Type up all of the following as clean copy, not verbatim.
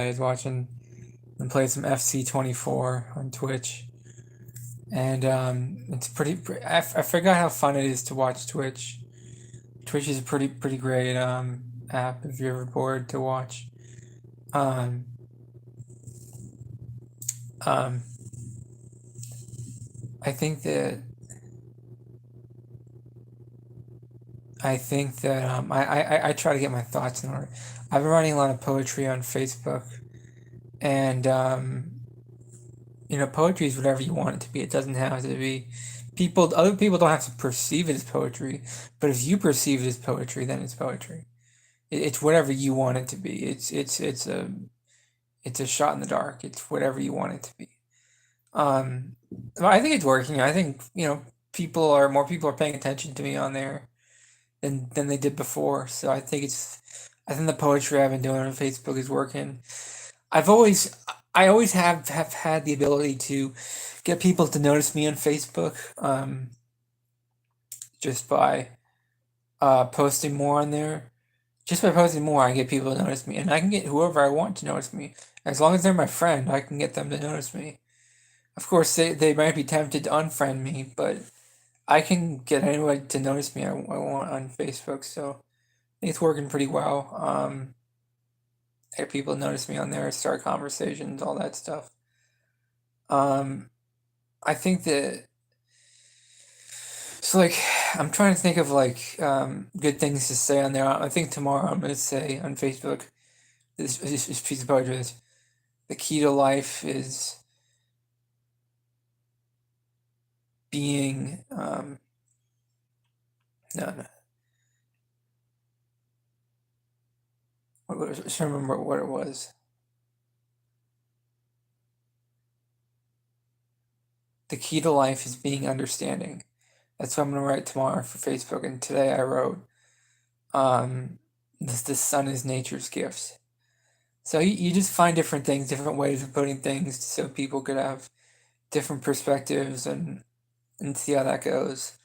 I was watching and played some FC24 on Twitch, and it's I forgot how fun it is to watch Twitch. Twitch is a pretty great app if you're ever bored to watch. Um, um, I think that I try to get my thoughts in order. I've been writing a lot of poetry on Facebook, and poetry is whatever you want it to be. It doesn't have to be other people don't have to perceive it as poetry, but if you perceive it as poetry, then it's poetry. It's whatever you want it to be. It's a shot in the dark. It's whatever you want it to be. Um, I think it's working. I think, more people are paying attention to me on there than they did before. So I think the poetry I've been doing on Facebook is working. I've always I always have had the ability to get people to notice me on Facebook, just by posting more on there. Just by posting more, I get people to notice me, and I can get whoever I want to notice me. As long as they're my friend, I can get them to notice me. Of course, they might be tempted to unfriend me, but I can get anyone to notice me I want on Facebook. So I think it's working pretty well. I get people to notice me on there, start conversations, all that stuff. Um, I think that so like I'm trying to think of like good things to say on there. I think tomorrow I'm gonna say on Facebook this piece of poetry is the key to life is being no, I just remember what it was. The key to life is being understanding. That's what I'm gonna write tomorrow for Facebook. And today I wrote the sun is nature's gifts. So you just find different things, different ways of putting things so people could have different perspectives and see how that goes.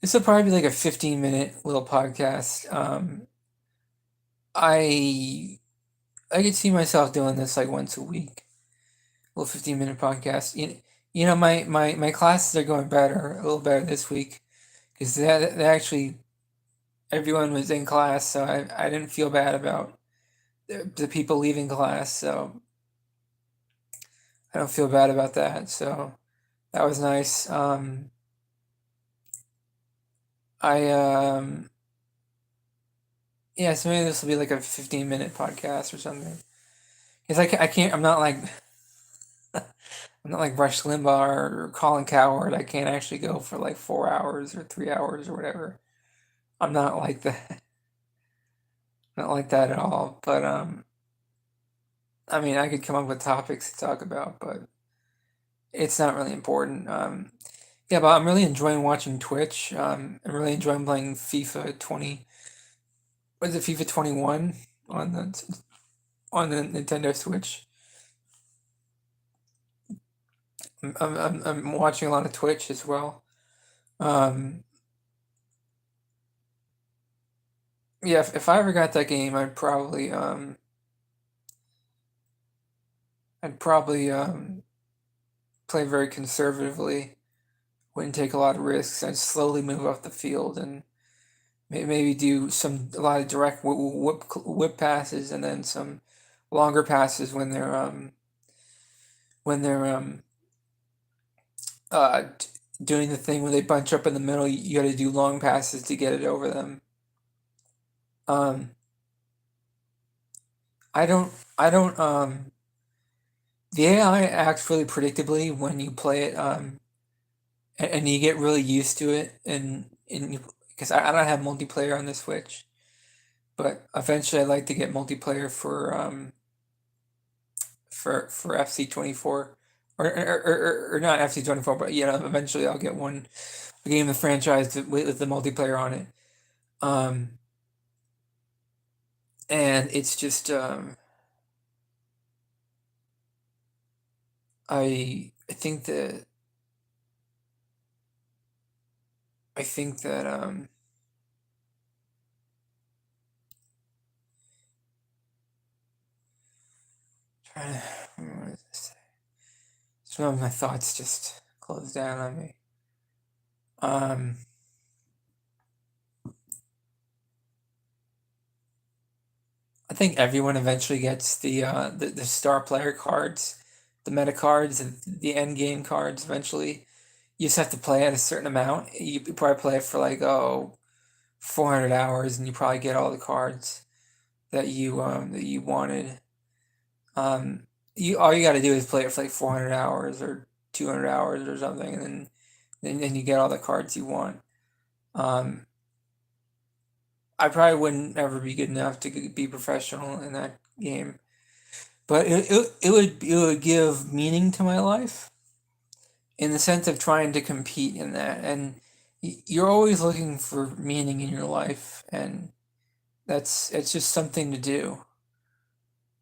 This will probably be like a 15-minute little podcast. I I could see myself doing this like once a week, a little 15-minute podcast. My classes are going better, a little better this week because they actually everyone was in class, so I didn't feel bad about the people leaving class, so I don't feel bad about that. So that was nice. I Yeah, so maybe this will be like a 15-minute podcast or something. Because I can't, I'm not like Rush Limbaugh or Colin Cowherd. I can't actually go for like 4 hours or 3 hours or whatever. I'm not like that. Not like that at all. But I mean, I could come up with topics to talk about, but it's not really important. Yeah, but I'm really enjoying watching Twitch. I'm really enjoying playing FIFA 20. What is it, FIFA 21 on the Nintendo Switch? I'm watching a lot of Twitch as well. Um, yeah, if I ever got that game, I'd probably play very conservatively. Wouldn't take a lot of risks. I'd slowly move up the field and maybe do a lot of direct whip passes and then some longer passes when they're doing the thing when they bunch up in the middle. You got to do long passes to get it over them. Um, I don't the AI acts really predictably when you play it, and you get really used to it, and because I don't have multiplayer on the Switch, but eventually I'd like to get multiplayer for FC24, or not FC24, but eventually I'll get a game of the franchise with the multiplayer on it. Um, and it's just I think that I think that What is this? Some of my thoughts just closed down on me. Um, I think everyone eventually gets the star player cards, the meta cards, and the end game cards eventually. You just have to play at a certain amount. You probably play it for like 400 hours, and you probably get all the cards that you wanted. Um, you all you got to do is play it for like 400 hours or 200 hours or something, and then you get all the cards you want. Um, I probably wouldn't ever be good enough to be professional in that game, but it would give meaning to my life in the sense of trying to compete in that, and you're always looking for meaning in your life, and it's just something to do.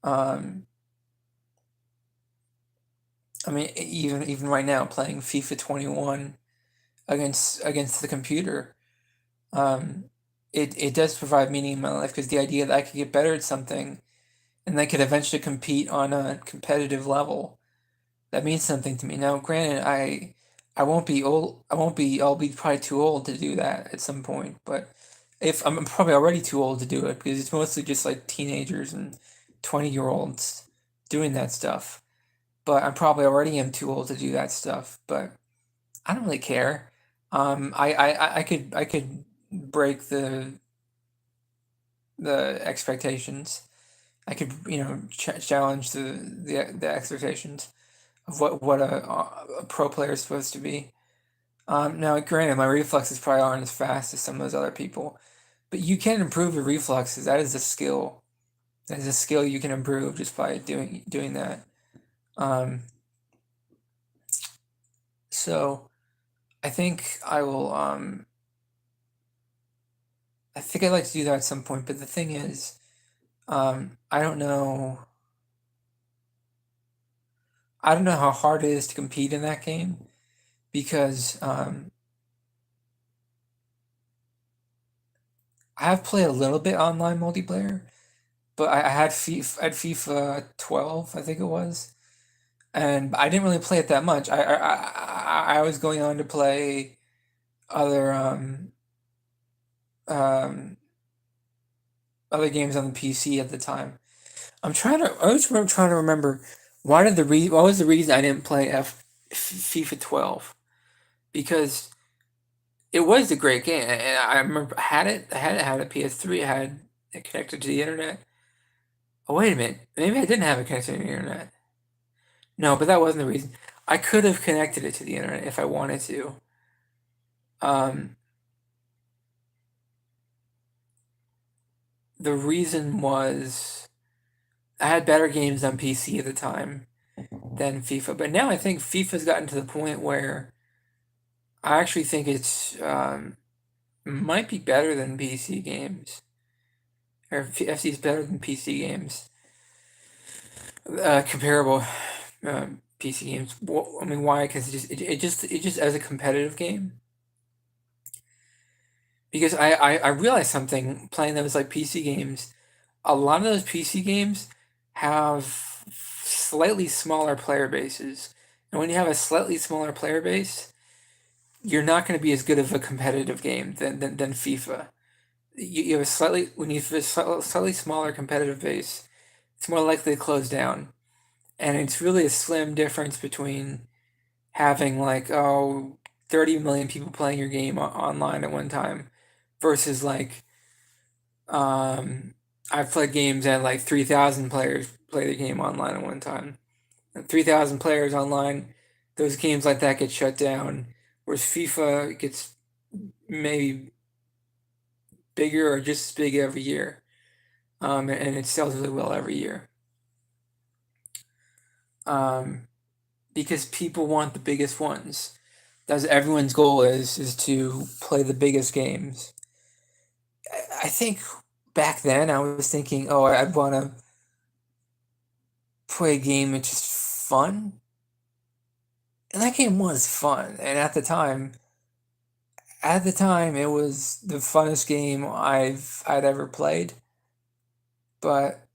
Um, I mean, even right now, playing FIFA 21 against the computer, um, it does provide meaning in my life because the idea that I could get better at something and I could eventually compete on a competitive level, that means something to me. Now, granted, I won't be old. I'll be probably too old to do that at some point. But if I'm probably already too old to do it because it's mostly just like teenagers and 20-year-olds doing that stuff. But I probably already am too old to do that stuff. But I don't really care. I could break the expectations. I could challenge the expectations of what a pro player is supposed to be. Now, granted, my reflexes probably aren't as fast as some of those other people, but you can improve your reflexes. That is a skill. That is a skill you can improve just by doing that. Um, so I think I will. I think I'd like to do that at some point. But the thing is, I don't know. I don't know how hard it is to compete in that game because I have played a little bit online multiplayer, but I had FIFA 12, I think it was, and I didn't really play it that much. I was going on to play other um, other games on the PC at the time. I'm trying to remember what was the reason I didn't play FIFA 12 because it was a great game, and I remember I had a PS3, I had it connected to the internet. Oh, wait a minute. Maybe I didn't have it connected to the internet. No, but that wasn't the reason. I could have connected it to the internet if I wanted to. Um, the reason was I had better games on PC at the time than FIFA, but now I think FIFA's gotten to the point where I actually think it's might be better than PC games, or FC is better than PC games, comparable PC games. Well, I mean, why? Because it just as a competitive game. Because I realized something playing those like PC games. A lot of those PC games have slightly smaller player bases, and when you have a slightly smaller player base, you're not going to be as good of a competitive game than FIFA. You have a slightly when you have a slightly smaller competitive base, it's more likely to close down, and it's really a slim difference between having like 30 million people playing your game online at one time versus like I've played games that like 3,000 players play the game online at one time. And 3,000 players online, those games like that get shut down. Whereas FIFA gets maybe bigger or just as big every year. And it sells really well every year. Um, because people want the biggest ones. That's everyone's goal is to play the biggest games. I think back then I was thinking, oh, I'd want to play a game that's just fun. And that game was fun. And at the time, it was the funnest game I'd ever played. But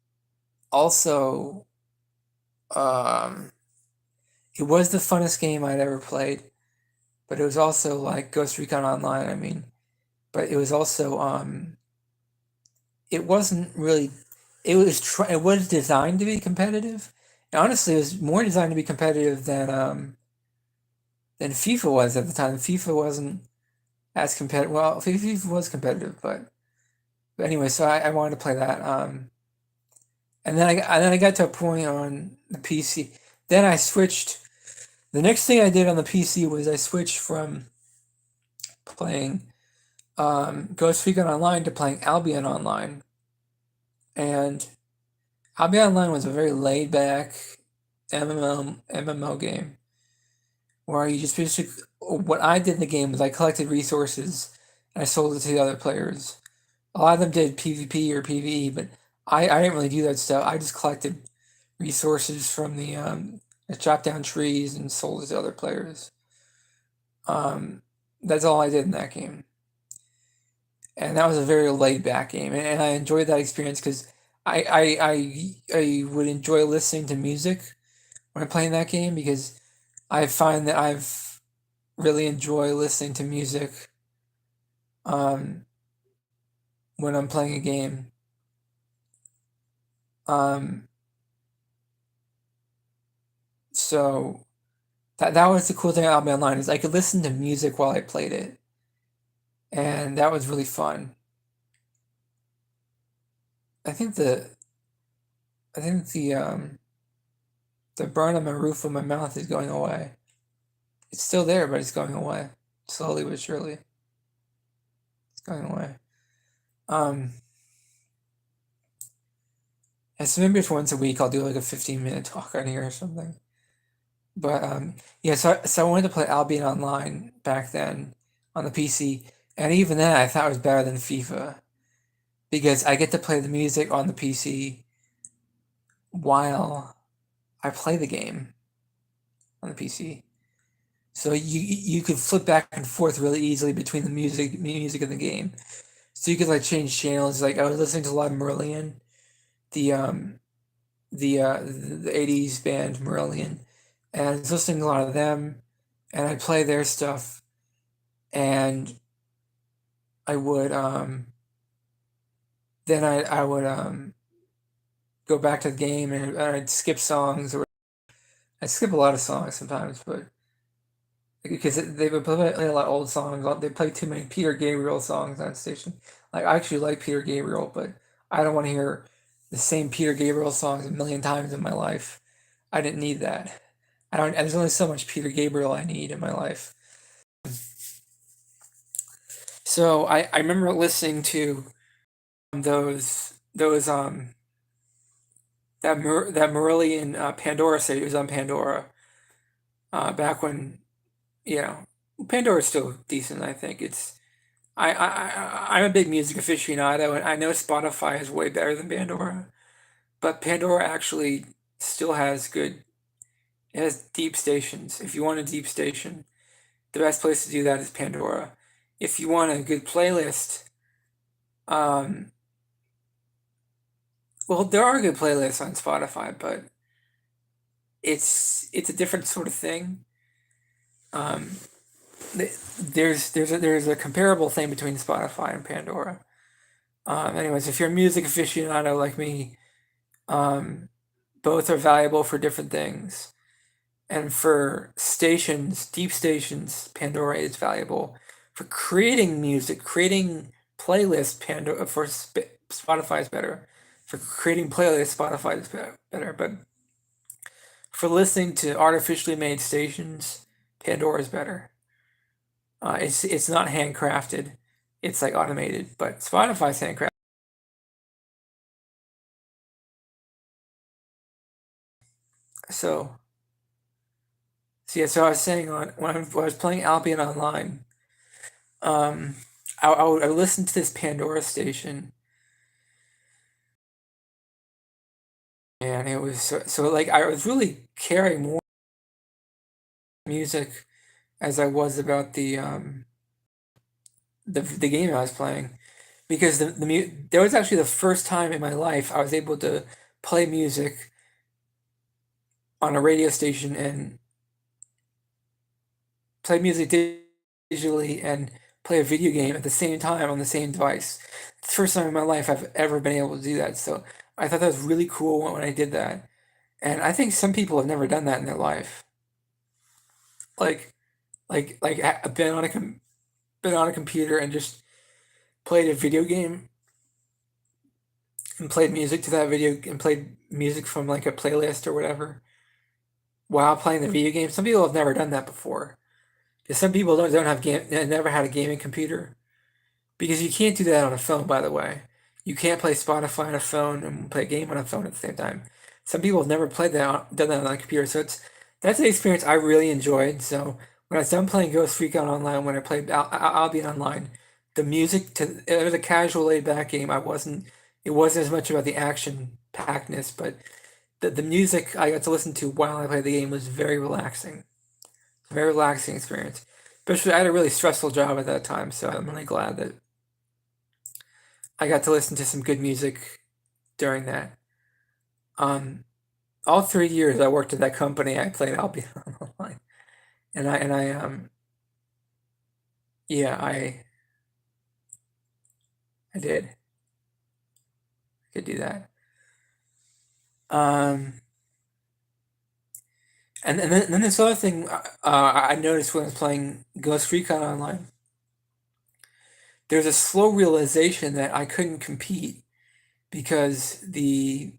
also, Um, it was the funnest game I'd ever played, but it was also like Ghost Recon Online. I mean, but it was also it wasn't really. It was designed to be competitive. And honestly, it was more designed to be competitive than FIFA was at the time. FIFA wasn't as competitive. Well, FIFA was competitive, but anyway, so I wanted to play that. And then I got to a point on the PC. Then I switched. The next thing I did on the PC was I switched from playing Ghost Recon Online to playing Albion Online. And Albion Online was a very laid back MMO game where you just basically what I did in the game was I collected resources and I sold it to the other players. A lot of them did PvP or PvE, but I didn't really do that stuff. I just collected resources from I chopped down trees and sold it to other players. Um, that's all I did in that game, and that was a very laid back game, and I enjoyed that experience because I would enjoy listening to music when I'm playing that game because I find that I've really enjoy listening to music um, when I'm playing a game. Um, so that was the cool thing about Albion Online is I could listen to music while I played it, and that was really fun. I think the I think the burn on my roof of my mouth is going away. It's still there, but it's going away slowly but surely. It's going away. Um, and so maybe just once a week I'll do like a 15-minute talk on here or something. But yeah, so I wanted to play Albion Online back then on the PC, and even then I thought it was better than FIFA because I get to play the music on the PC while I play the game on the PC. So you could flip back and forth really easily between the music and the game. So you could like change channels. Like I was listening to a lot of Marillion, the the '80s band Marillion, and I was listening to a lot of them, and I'd play their stuff, and I would then I would go back to the game and I'd skip songs or I'd skip a lot of songs sometimes, but because they would play a lot of old songs. They play too many Peter Gabriel songs on station. Like I actually like Peter Gabriel, but I don't want to hear the same Peter Gabriel songs a million times in my life. I didn't need that. I don't. There's only so much Peter Gabriel I need in my life. So I remember listening to those that Marillion Pandora stage. It was on Pandora back when you know Pandora's still decent. I think it's I'm a big music aficionado, and I know Spotify is way better than Pandora, but Pandora actually still has good. It has deep stations. If you want a deep station, the best place to do that is Pandora. If you want a good playlist, um, well, there are good playlists on Spotify, but it's a different sort of thing. Um, there's a comparable thing between Spotify and Pandora. Anyways, if you're a music aficionado like me, um, both are valuable for different things. And for stations, deep stations, Pandora is valuable. For creating music, creating playlists, Pandora for Spotify is better. For creating playlists, Spotify is better. But for listening to artificially made stations, Pandora is better. It's not handcrafted; it's like automated. But Spotify's handcrafted. So, so yeah. So I was saying when I was playing Albion Online, um, I would listen to this Pandora station, and it was so like I was really caring more music as I was about the game I was playing, because there was actually the first time in my life I was able to play music on a radio station and play music digitally and play a video game at the same time on the same device. It's the first time in my life I've ever been able to do that. So I thought that was really cool when I did that. And I think some people have never done that in their life. Like been on been on a computer and just played a video game and played music to that video and played music from like a playlist or whatever while playing the video game. Some people have never done that before. Because some people don't have never had a gaming computer. Because you can't do that on a phone, by the way. You can't play Spotify on a phone and play a game on a phone at the same time. Some people have never done that on a computer, so that's an experience I really enjoyed. So when I was done playing Ghost Recon Online, when I played Albion Online, the music it was a casual laid back game. It wasn't as much about the action packedness, but the music I got to listen to while I played the game was very relaxing. Very relaxing experience. Especially I had a really stressful job at that time, so I'm really glad that I got to listen to some good music during that. Um, all 3 years I worked at that company, I played Albion Online, and yeah, I did. I could do that. Um, and then this other thing I noticed when I was playing Ghost Recon Online, there's a slow realization that I couldn't compete because the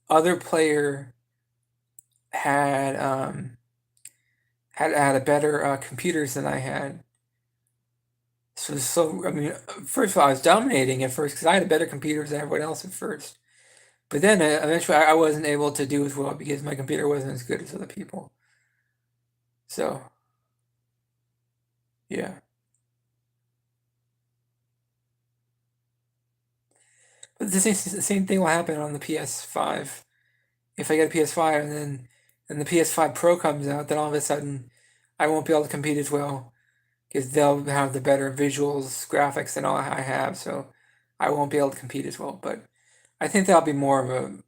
other player had had a better computers than I had. So I mean, first of all, I was dominating at first because I had better computers than everyone else at first. But then eventually, I wasn't able to do as well because my computer wasn't as good as other people. So yeah, but the same thing will happen on the PS5. If I get a PS5 and the PS5 Pro comes out, then all of a sudden I won't be able to compete as well because they'll have the better visuals, graphics than all I have. So I won't be able to compete as well. But I think that'll be more of a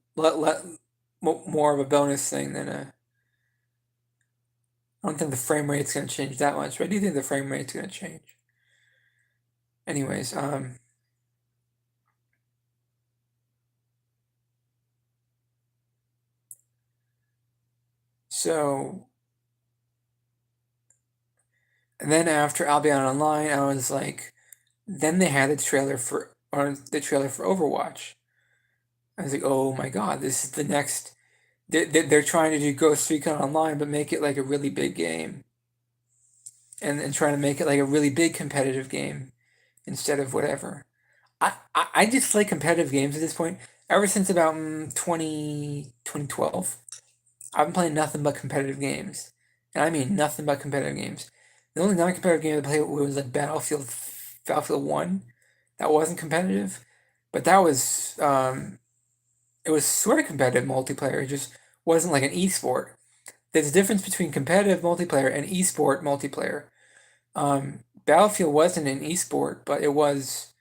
more of a bonus thing than a. I don't think the frame rate's gonna change that much, but I do think the frame rate's gonna change. Anyways, so and then after Albion Online, I was like, then they had the trailer for Overwatch. I was like, oh my god, this is the next. They're trying to do Ghost Recon Online, but make it like a really big game, and trying to make it like a really big competitive game instead of whatever. I just like competitive games at this point. Ever since about 2012, I've been playing nothing but competitive games. And I mean nothing but competitive games. The only non-competitive game I played was like Battlefield 1. That wasn't competitive, but that was it was sort of competitive multiplayer. It just wasn't like an esport. There's a difference between competitive multiplayer and esport multiplayer. Battlefield wasn't an esport, but it was,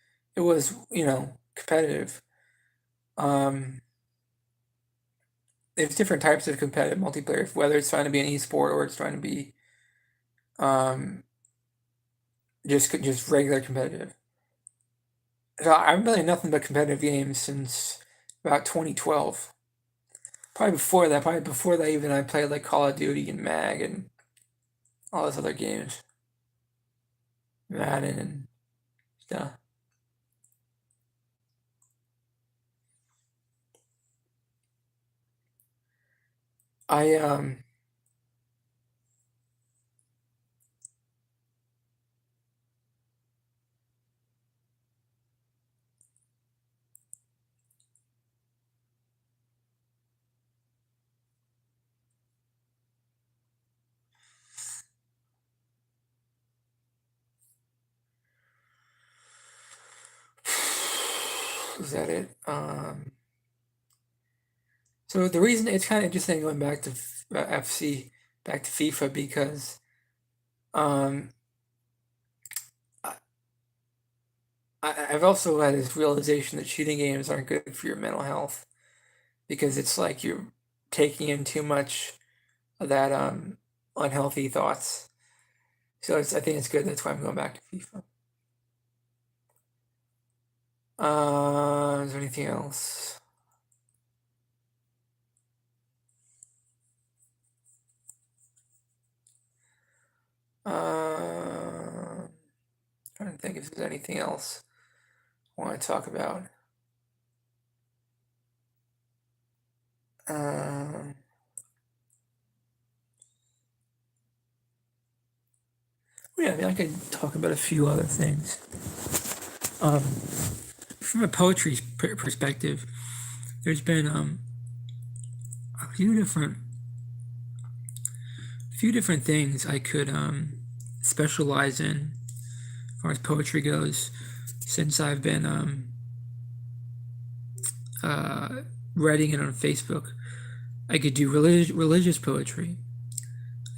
competitive. Um, there's different types of competitive multiplayer, whether it's trying to be an esport or it's trying to be um, just regular competitive. So I've been playing nothing but competitive games since about 2012. Probably before that even I played like Call of Duty and Mag and all those other games, Madden and stuff. I is that it? So the reason it's kind of interesting going back to FC, back to FIFA because um, I, I've also had this realization that shooting games aren't good for your mental health because it's like taking in too much of that unhealthy thoughts. So I think it's good. That's why I'm going back to FIFA. Is there anything else? Trying to think if there's anything else I want to talk about. Yeah, I mean, I could talk about a few other things. From a poetry perspective, there's been a few different things I could specialize in as far as poetry goes, since I've been writing it on Facebook. I could do religious poetry.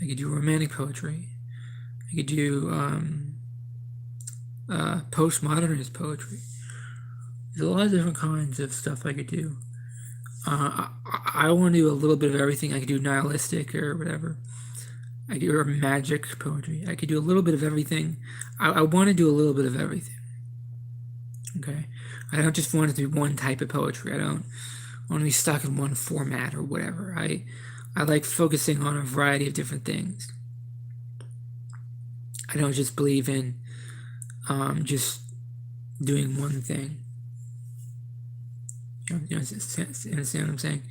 I could do romantic poetry. I could do postmodernist poetry. There's a lot of different kinds of stuff I could do. I want to do a little bit of everything. I could do nihilistic or whatever. I could do magic poetry. I could do a little bit of everything. I want to do a little bit of everything. Okay? I don't just want it to be one type of poetry. I don't want to be stuck in one format or whatever. I like focusing on a variety of different things. I don't just believe in just doing one thing. You understand what I'm saying?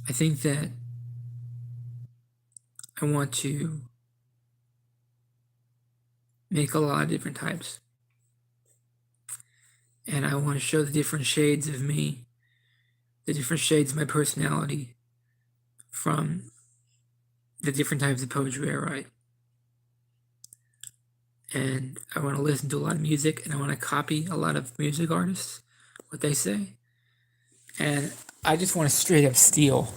I think that I want to make a lot of different types. And I want to show the different shades of me, the different shades of my personality from the different types of poetry I write. And I want to listen to a lot of music, and I want to copy a lot of music artists, what they say. And I just want to straight up steal.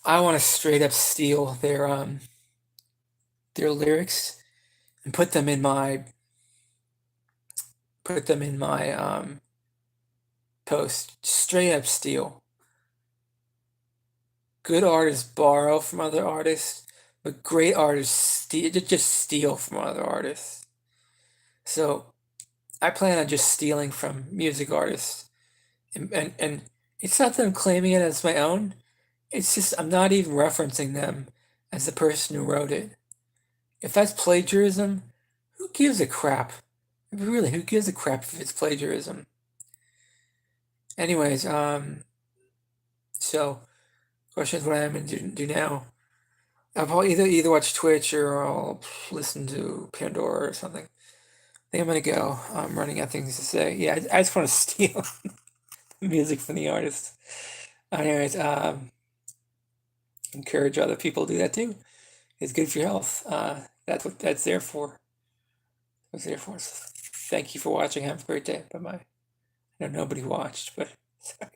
I want to straight up steal their lyrics and put them in my post. Straight up steal. Good artists borrow from other artists, but great artists just steal from other artists. So I plan on just stealing from music artists, and it's not that I'm claiming it as my own. It's just I'm not even referencing them as the person who wrote it. If that's plagiarism, who gives a crap? Really, who gives a crap if it's plagiarism? Anyways, so question is what I'm gonna do now. I'll probably either watch Twitch or I'll listen to Pandora or something. I think I'm gonna go. I'm running out of things to say. Yeah, I just want to steal music from the artist. Anyways, encourage other people to do that too. It's good for your health. That's what that's there for. That's there for. So thank you for watching. Have a great day. Bye bye. I know nobody watched, but sorry.